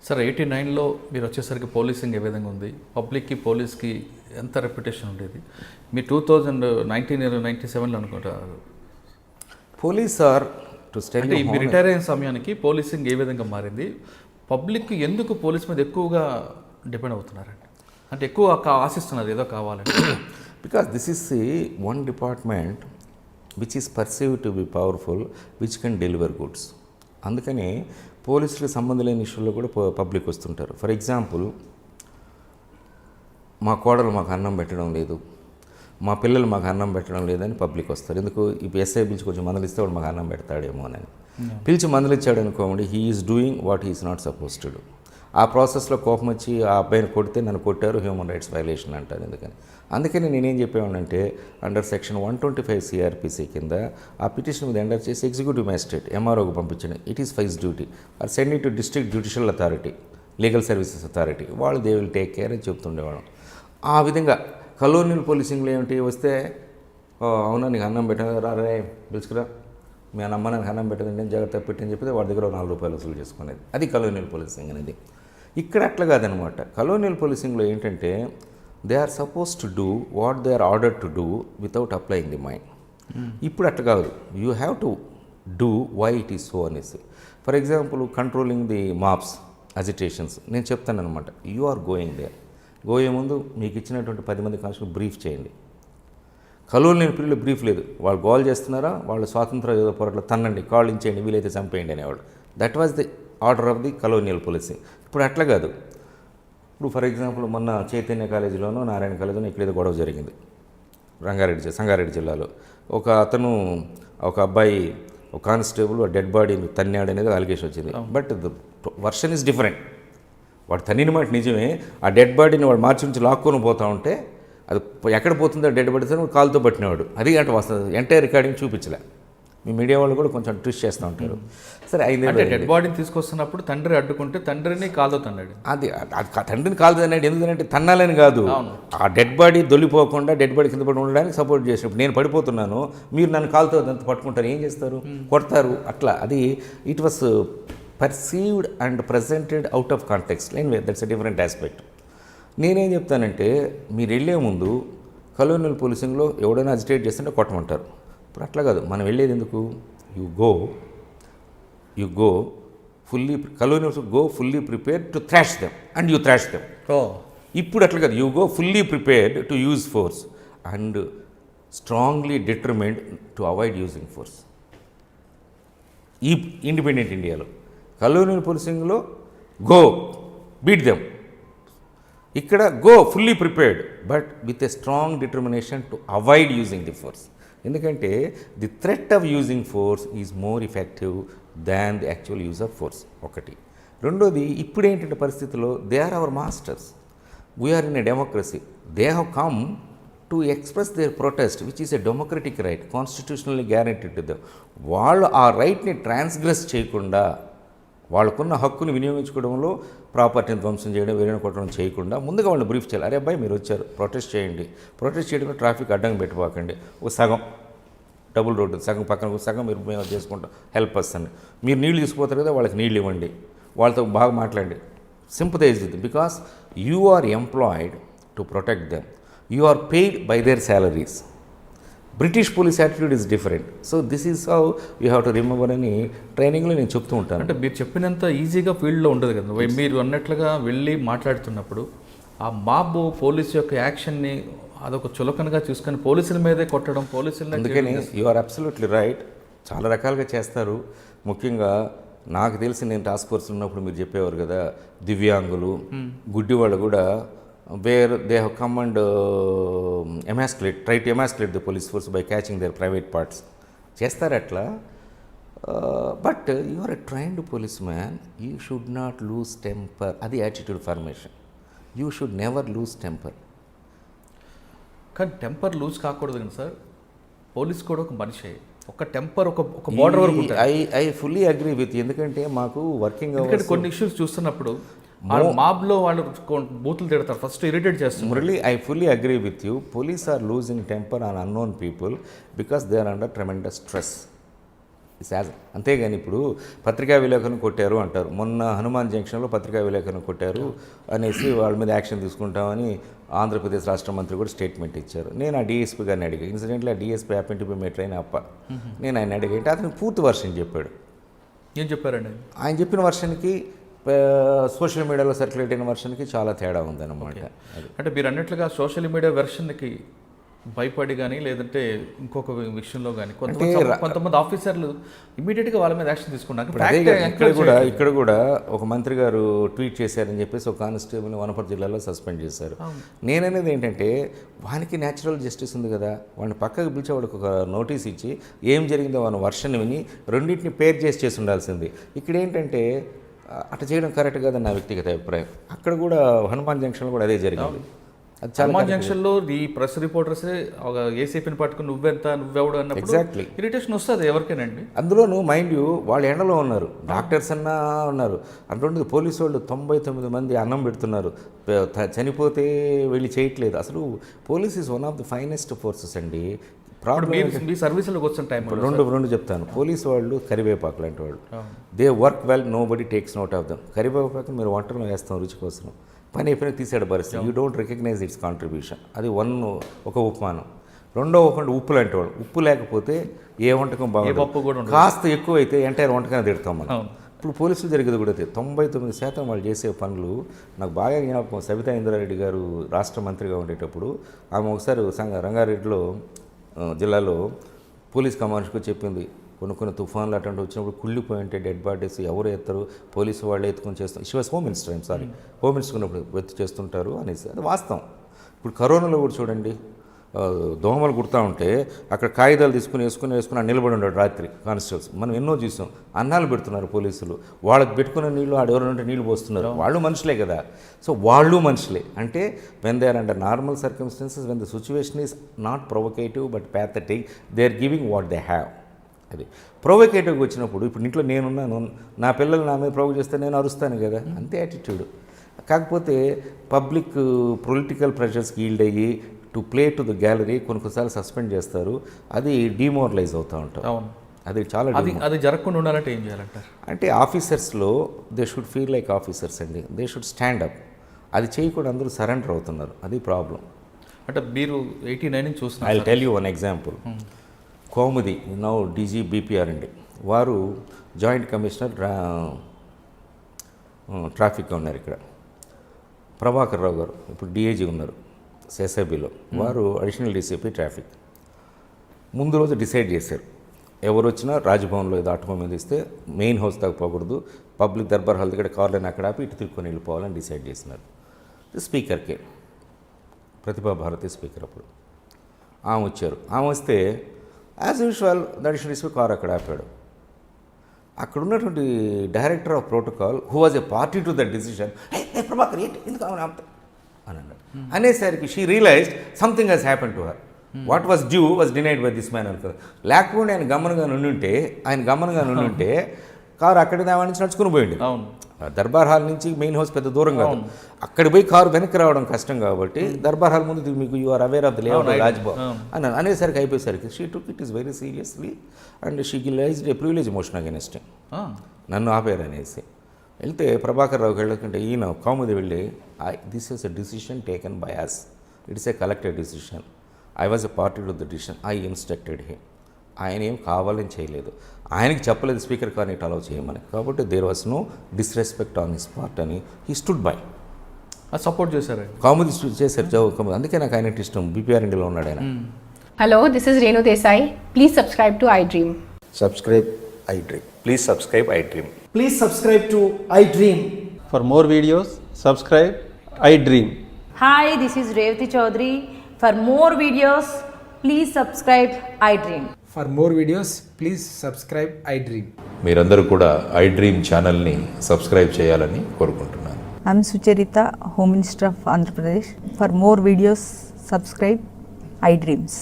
Sir 89లో మీరు వచ్చేసరికి policing ఏ విధంగా ఉంది, పబ్లిక్కి పోలీస్కి ఎంత రెప్యుటేషన్ ఉండేది? మీ 2097లో అనుకుంటారు పోలీస్ ఆర్ టు స్టే అంటే మీరు రిటైర్ అయిన సమయానికి పోలీసింగ్ ఏ విధంగా మారింది? పబ్లిక్ ఎందుకు పోలీస్ మీద ఎక్కువగా డిపెండ్ అవుతున్నారండి? అంటే ఎక్కువ ఆశిస్తున్నారు ఏదో కావాలంటే. Because this is the one department which is perceive to be powerful, which can deliver goods. అందుకని పోలీసులకు సంబంధం లేని ఇష్యూల్లో కూడా పబ్లిక్ వస్తుంటారు. ఫర్ ఎగ్జాంపుల్, మా కోడలు మాకు అన్నం పెట్టడం లేదు, మా పిల్లలు మాకు అన్నం పెట్టడం లేదని పబ్లిక్ వస్తారు. ఎందుకు? ఇప్పుడు ఎస్ఐ పిలిచి కొంచెం మందలిస్తే వాడు మాకు అన్నం పెడతాడేమో అని. పిలిచి మందలిచ్చాడు అనుకోండి, he is doing what he is not suppose to do. ఆ ప్రాసెస్లో కోపం వచ్చి ఆ అబ్బాయిని కొడితే నన్ను కొట్టారు, హ్యూమన్ రైట్స్ వైలేషన్ అంటారు. అందుకని నేనేం చెప్పేవాడినంటే, అండర్ సెక్షన్ 125 సిఆర్పిసి కింద ఆ పిటిషన్ మీద ఎంటర్ చేసి ఎగ్జిక్యూటివ్ మ్యాజిస్ట్రేట్ ఎంఆర్ఓకి పంపించండి. ఇట్ ఈస్ ఫైజ్ duty or send it to district judicial authority, legal services authority, వాళ్ళు దే విల్ టేక్ కేర్ అని చెప్తుండేవాళ్ళం. ఆ విధంగా కలోనియల్ పోలీసింగ్లో ఏమిటి వస్తే, అవునా నీకు అన్నం పెట్టాను రే పిలుచుకురా, మీ అమ్మ నాకు అన్నం పెట్టదండి నేను జాగ్రత్తగా పెట్టని చెప్పితే వాడి దగ్గర ₹4 వసూలు చేసుకునేది. అది కలోనియల్ పోలీసింగ్ అనేది. ఇక్కడ అట్లా కాదనమాట. కలోనియల్ పోలీసింగ్లో ఏంటంటే, they are suppose to do what they are order to do without applying the mind. ఇప్పుడు అట్లా కాదు, you have to do why it is so అనేసి. For example, controlling the mobs agitations నేను చెప్తాను అనమాట. యూ ఆర్ గోయింగ్ దే, గోయే ముందు మీకు ఇచ్చినటువంటి 10 మంది కాన్స్టేబుల్ బ్రీఫ్ చేయండి. కలోనియల్ పీరియడ్లో బ్రీఫ్ లేదు. వాళ్ళు గోల్ చేస్తున్నారా, వాళ్ళు స్వాతంత్ర యోధ పోరాటంలో తన్నండి, కాళ్ళు ఇచ్చేయండి, వీలైతే చంపేయండి అనేవాడు. That was the order of the colonial policing. ఇప్పుడు అట్లా కాదు. ఇప్పుడు ఫర్ ఎగ్జాంపుల్, మొన్న చైతన్య కాలేజీలోనో నారాయణ కాలేజీలోనో ఇక్కడేదో గొడవ జరిగింది సంగారెడ్డి జిల్లాలో. ఒక అబ్బాయి ఒక కానిస్టేబుల్ డెడ్ బాడీని తన్నాడు అనేది అలిగేషన్ వచ్చింది. But the version is different. వాడు తన్నిన మాట నిజమే, ఆ డెడ్ బాడీని వాడు మార్చి నుంచి లాక్కొని పోతూ ఉంటే అది ఎక్కడ పోతుందో డెడ్ బాడీ కాలుతో పట్టినవాడు. అది అంటే వస్తుంది ఎంటైర్ రికార్డింగ్ చూపించలే. మీ మీడియా వాళ్ళు కూడా కొంచెం ట్విస్ట్ చేస్తూ ఉంటారు. సరే, అంటే డెడ్ బాడీని తీసుకొస్తున్నప్పుడు తండ్రి అడ్డుకుంటే తండ్రిని కాలుతో తన్నాడు. అది తండ్రిని కాలుతో తన్నాడు. ఎందుకంటే తన్నాలని కాదు, ఆ డెడ్ బాడీ దొల్లిపోకుండా డెడ్ బాడీ కింద పడి ఉండడానికి సపోర్ట్ చేసినప్పుడు నేను పడిపోతున్నాను, మీరు నన్ను కాలుతో పట్టుకుంటారు, ఏం చేస్తారు? కొడతారు. అట్లా అది it was perceived and presented out of context. Anyway, that's a different aspect. నేనేం చెప్తానంటే, మీరు వెళ్ళే ముందు కలోనియల్ పోలీసింగ్లో ఎవడైనా అజిటేట్ చేస్తుంటే కొట్టమంటారు. ఇప్పుడు అట్లా కాదు, మనం వెళ్ళేది ఎందుకు? You go fully colonials go fully prepared to thrash them and you thrash them. ఇప్పుడు అట్లా కాదు, you go fully prepared to use force and strongly determined to avoid using force. ఈ ఇండిపెండెంట్ ఇండియాలో కలోనియల్ పోలీసింగ్లో గో బీట్ దెమ్, ఇక్కడ go fully prepared but with a strong determination to avoid using the force. ఎందుకంటే the threat of using force is more effective than the actual use of force. ఒకటి. రెండోది, ఇప్పుడు ఏంటంటే పరిస్థితుల్లో they are our masters, we're in a democracy, they have come to express their protest which is a democratic right constitutionally guaranteed to them. వాళ్ళు ఆ రైట్ని ట్రాన్స్గ్రెస్ చేయకుండా, వాళ్ళకున్న హక్కుని వినియోగించుకోవడంలో ప్రాపర్టీని ధ్వంసం చేయడం, వేరే కొట్టడం చేయకుండా ముందుగా వాళ్ళు బ్రీఫ్ చేయాలి. అరే అబ్బాయి మీరు వచ్చారు, ప్రొటెస్ట్ చేయండి, ప్రొటెస్ట్ చేయడంలో ట్రాఫిక్ అడ్డంగా పెట్టుకోకండి, ఒక సగం డబుల్ రోడ్డు సగం పక్కన సగం మీరు మేము చేసుకుంటాం, హెల్ప్ అస్ అని. మీరు నీళ్ళు తీసుకుపోతారు కదా, వాళ్ళకి నీళ్ళు ఇవ్వండి, వాళ్ళతో బాగా మాట్లాడండి, sympathise with, because you are employed to protect them, you are paid by their salaries. British police attitude is different. So this is how you have to remember అని ట్రైనింగ్లో నేను చెప్తూ ఉంటాను. అంటే మీరు చెప్పినంత ఈజీగా ఫీల్డ్లో ఉండదు కదా. మీరు అన్నట్లుగా వెళ్ళి మాట్లాడుతున్నప్పుడు ఆ మాబ్ పోలీసు యొక్క యాక్షన్ని అదొక చులకనగా చూసుకొని పోలీసుల మీదే కొట్టడం, పోలీసులు. అందుకని యు ఆర్ అబ్సల్యూట్లీ రైట్. చాలా రకాలుగా చేస్తారు. ముఖ్యంగా నాకు తెలిసి నేను టాస్క్ ఫోర్స్ ఉన్నప్పుడు మీరు చెప్పేవారు కదా, దివ్యాంగులు, గుడ్డి వాళ్ళు కూడా where they have come and try to emasculate the police force by catching their private parts. చేస్తారు అట్లా. But you are a trained police man, you should not lose temper. అది attitude formation. You should never lose temper. కానీ temper lose కాకూడదు కదా sir. Police కూడా ఒక మనిషి, ఒక టెంపర్ ఒక బార్డర్ వరకు. I fully agree with. ఎందుకంటే మాకు వర్కింగ్ కొన్ని ఇష్యూస్ చూస్తున్నప్పుడు మాబ్లో వాళ్ళు బూతులు తిడతారు, ఫస్ట్ ఇరిటేట్ చేస్తారు. Murali, I fully agree with you. Police are losing temper on unknown people because they are under tremendous stress. అంతేగాని ఇప్పుడు పత్రికా విలేకరులను కొట్టారు అంటారు. మొన్న హనుమాన్ జంక్షన్లో పత్రికా విలేకరులను కొట్టారు అనేసి వాళ్ళ మీద యాక్షన్ తీసుకుంటామని ఆంధ్రప్రదేశ్ రాష్ట్ర మంత్రి కూడా స్టేట్మెంట్ ఇచ్చారు. నేను ఆ డిఎస్పీ గారిని అడిగాను. ఇన్సిడెంట్లీ ఆ DSP happen to be my train అప్ప. నేను ఆయన అడిగేంటే అతను పూర్తి వర్షన్ చెప్పాడు. ఏం చెప్పారండి? ఆయన చెప్పిన వర్షన్కి సోషల్ మీడియాలో సర్క్యులేట్ అయిన వర్షన్కి చాలా తేడా ఉందన్నమాట. అంటే మీరు అన్నట్లుగా సోషల్ మీడియా వెర్షన్కి భయపడి కానీ లేదంటే ఇంకొక విషయంలో కానీ కొంతమంది ఆఫీసర్లు ఇమీడియట్గా వాళ్ళ మీద యాక్షన్ తీసుకున్నారు. ఇక్కడ కూడా ఒక మంత్రి గారు ట్వీట్ చేశారని చెప్పేసి ఒక కానిస్టేబుల్ వనపర్తి జిల్లాలో సస్పెండ్ చేశారు. నేననేది ఏంటంటే వానికి న్యాచురల్ జస్టిస్ ఉంది కదా, వాడిని పక్కకు పిలిచి వాడికి ఒక నోటీస్ ఇచ్చి ఏం జరిగిందో వాని వర్షన్ విని రెండింటిని పేర్ చేసి ఉండాల్సింది. ఇక్కడ ఏంటంటే అట్లా చేయడం కరెక్ట్ కాదని నా వ్యక్తిగత అభిప్రాయం. అక్కడ కూడా హనుమాన్ జంక్షన్లో కూడా అదే జరిగింది. అది చాలా జంక్షన్లో ఈ ప్రెస్ రిపోర్టర్స్ ఒక ఏసీపీని పట్టుకుని నువ్వెవడు అన్నప్పుడు ఎగ్జాక్ట్లీ ఇరిటేషన్ వస్తుంది ఎవరికేనండి. అందులోనూ మైండ్ యూ వాళ్ళు ఎండలో ఉన్నారు, డాక్టర్స్ అన్నా ఉన్నారు. అటువంటి పోలీసు వాళ్ళు 99 మంది అన్నం పెడుతున్నారు, చనిపోతే వెళ్ళి చేయట్లేదు. అసలు police is one of the finest forces అండి. మీ సర్వీసులకు వచ్చిన టైం రెండు చెప్తాను. పోలీసు వాళ్ళు కరివేపాకు లాంటి వాళ్ళు, they work well, nobody takes note of them. కరివేపాకు మీరు వంటలో వేస్తాం రుచి కోసం, పని అయిపోయినా తీసాడు పరిస్థితి. You don't recognise its contribution. అది ఒక ఉపమానం. రెండో ఒకటి ఉప్పు లాంటి వాడు. ఉప్పు లేకపోతే ఏ వంటకం బాగుంటుంది, కాస్త ఎక్కువ అయితే ఎంటైర్ వంటకాన్ని తిడతాం మనం. ఇప్పుడు పోలీసులు జరిగేది కూడా 99% వాళ్ళు చేసే పనులు నాకు బాగా జ్ఞాపకం. సబితా ఇంద్రారెడ్డి గారు రాష్ట్ర మంత్రిగా ఉండేటప్పుడు ఆమె ఒకసారి రంగారెడ్డిలో జిల్లాలో పోలీస్ కమాండర్కి చెప్పింది, కొన్ని తుఫాన్లు అటువంటి వచ్చినప్పుడు కుళ్ళిపోయి ఉంటే డెడ్ బాడీస్ ఎవరు ఎత్తారు, పోలీసు వాళ్ళు ఎత్తుకొని చేస్తారు. She was home minister, home minister ఉన్నప్పుడు ఎత్తు చేస్తుంటారు అనేసి. అది వాస్తవం. ఇప్పుడు కరోనాలో కూడా చూడండి, దోమలు కుడతా ఉంటే అక్కడ కాగితాలు వేసుకుని నిలబడి ఉన్నాడు రాత్రి కానిస్టేబుల్స్. మనం ఎన్నో చూసాం. అన్నాలు పెడుతున్నారు పోలీసులు, వాళ్ళకి పెట్టుకున్న నీళ్ళు ఆడెవరంటే నీళ్ళు పోస్తున్నారు. వాళ్ళు మనుషులే కదా. సో వాళ్ళు మనుషులే. అంటే when they are under normal circumstances, when the situation is not provocative but pathetic, they are giving what they have. అది ప్రొవొకేటివ్గా వచ్చినప్పుడు, ఇప్పుడు ఇంట్లో నేనున్నాను, నా పిల్లలు నా మీద ప్రొవోక్ చేస్తే నేను అరుస్తాను కదా, అంతే యాటిట్యూడ్. కాకపోతే పబ్లిక్ పొలిటికల్ ప్రెషర్స్కి ఈల్డ్ అయ్యి to play to the gallery కొన్నిసార్లు సస్పెండ్ చేస్తారు. అది డిమోరలైజ్ అవుతూ ఉంటారు. అది చాలా అది జరగకుండా ఉండాలంటే ఏం చేయాలంటారు? అంటే ఆఫీసర్స్లో they should feel like officers అండి. They should stand up. అది చేయకుండా అందరూ సరెండర్ అవుతున్నారు. అది ప్రాబ్లం. అంటే మీరు 89 చూస్తున్నారు. I tell you one example. Kaumudi now DG BPR అండి, వారు జాయింట్ కమిషనర్ ట్రాఫిక్గా ఉన్నారు. ఇక్కడ ప్రభాకర్ రావు గారు ఇప్పుడు డిఐజీ ఉన్నారు ఎస్ఐబిలో, వారు అడిషనల్ డీసీపీ ట్రాఫిక్. ముందు రోజు డిసైడ్ చేశారు, ఎవరు వచ్చినా రాజ్భవన్లో ఏదో ఆటో మీద ఇస్తే మెయిన్ హౌస్ దాకా పోకూడదు, పబ్లిక్ దర్బార్ హాల్ దగ్గర కార్లను అక్కడ ఆపి ఇటు తిరుక్కొని వెళ్ళిపోవాలని డిసైడ్ చేసినారు. స్పీకర్కే, ప్రతిభా భారతి స్పీకర్ అప్పుడు ఆమె వచ్చారు. ఆమె వస్తే as usual additional DCP car అక్కడ ఆపాడు. అక్కడ ఉన్నటువంటి director of protocol who was a party to that decision, Prabhakar ఏంటి ఎందుకు ఆమె ఆపుతా అని అన్నాడు. అనేసరికి she realised something he's happen to her. What was due was denied by this man అనుకో. లేకపోతే ఆయన గమనంగా నుండి కారు అక్కడి నుంచి నడుచుకుని పోయింది. దర్బార్ హాల్ నుంచి మెయిన్ హౌస్ పెద్ద దూరం కాదు, అక్కడికి పోయి కారు వెనక్కి రావడం కష్టం కాబట్టి దర్బార్ హాల్ ముందు మీకు you are aware of the layout Raj Bhavan అని అనేసరికి అయిపోయేసరికి she took it is very seriously and she గిలైజ్డ్ a privilege motion against him. నన్ను ఆపేరు అనేసి వెళ్తే ప్రభాకర్ రావుకి వెళ్ళకుంటే ఈయన కౌముది వెళ్ళి, this is a decision taken by us, it's a collected decision, I was a party to the decision, I instructed him. ఆయన ఏం కావాలని చేయలేదు, ఆయనకి చెప్పలేదు స్పీకర్ కానీ ఇట్ అలౌ చేయమని. కాబట్టి there was no disrespect on his part అని హీ స్టుడ్ బై. సపోర్ట్ చేశారు, కామెడీ చేశారు. అందుకే నాకు ఆయన ఇష్టం. బీపీఆర్ ఇండియాలో ఉన్నాడు ఆయన. Hello, this is Renu Desai. Please subscribe to iDream. Subscribe iDream. Please subscribe iDream. Please subscribe to iDream. For more videos, subscribe iDream. Hi, this is Revati Chaudhary. For more videos, please subscribe iDream. For more videos, please subscribe iDream. మీరందరూ కూడా iDream ఛానల్ని subscribe చేయాలని కోరుకుంటున్నాను. I'm Sucharita, Home Minister of Andhra Pradesh. For more videos, subscribe iDreams.